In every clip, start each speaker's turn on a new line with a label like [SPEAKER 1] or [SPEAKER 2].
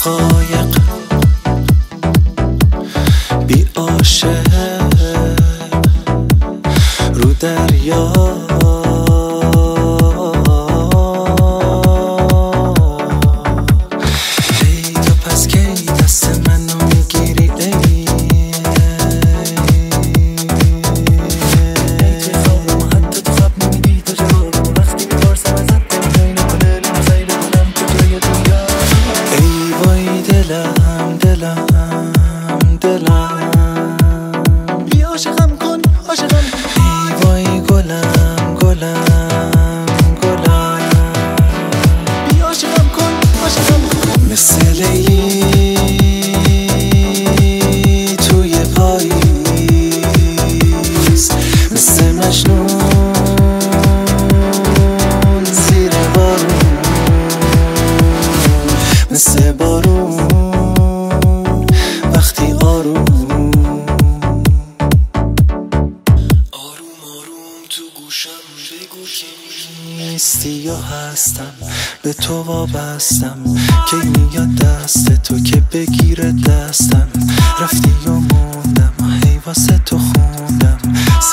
[SPEAKER 1] قایق بی عاشق رو دریا ای تو پس کی دست منو میگیری ای توی خوابم حتی تو خواب نمیدی تو جوابم وقتی میپرسم ازت دلتایی نکنه لمسایی بدونم کجای دنیا ای وای دلم دلم دلم بی عاشقم کن عاشقم ای وای گلم گلم گلم بی عاشقم کن عاشقم مثل لیلی توی پاییز مثل مجنون زیر بارون مثل بارون وقتی آروم تو گوشم بگو که نیستی یا هستم به تو وابستم کی میاد دست تو که بگیره دستم رفتی و موندم هی واسه تو خوندم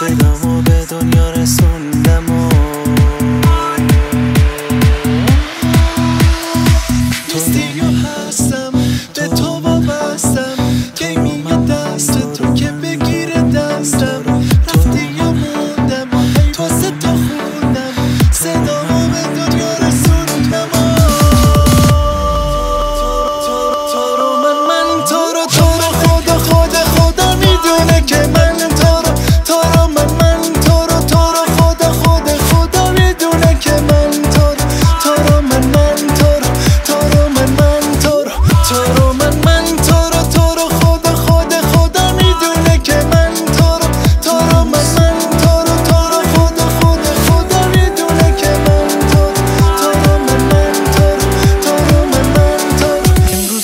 [SPEAKER 1] صدامو به دنیا رسوندم نیستی یا هستم به تو وابستم کی میاد دست تو که بگیره دستم رفتی یا موندم واسه تو خوندم صدامو به دنیا رسوندم تو رو من تو رو خدا میدونه که من تو رو من تو رو خدا میدونه که من تو رو من تو رو من تو رو من خدا میدونه که من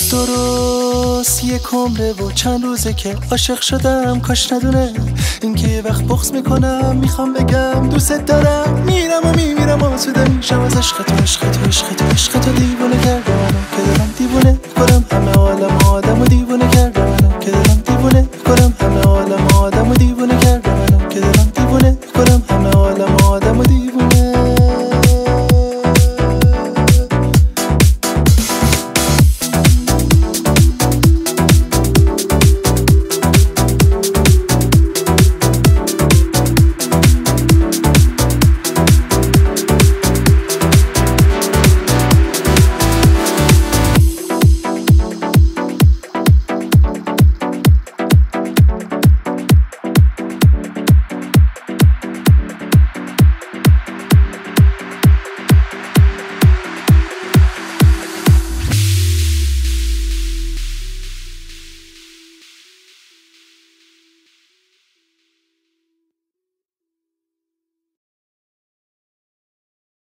[SPEAKER 1] تو رو من یک عمره و چند روزه که عاشق شدم کاش ندونه اینکه یه وقت بغض میکنم میخوام بگم دوست دارم میرم و میمیرم آسوده میشم از عشق تو دیوانه کردم که دارم دیوونه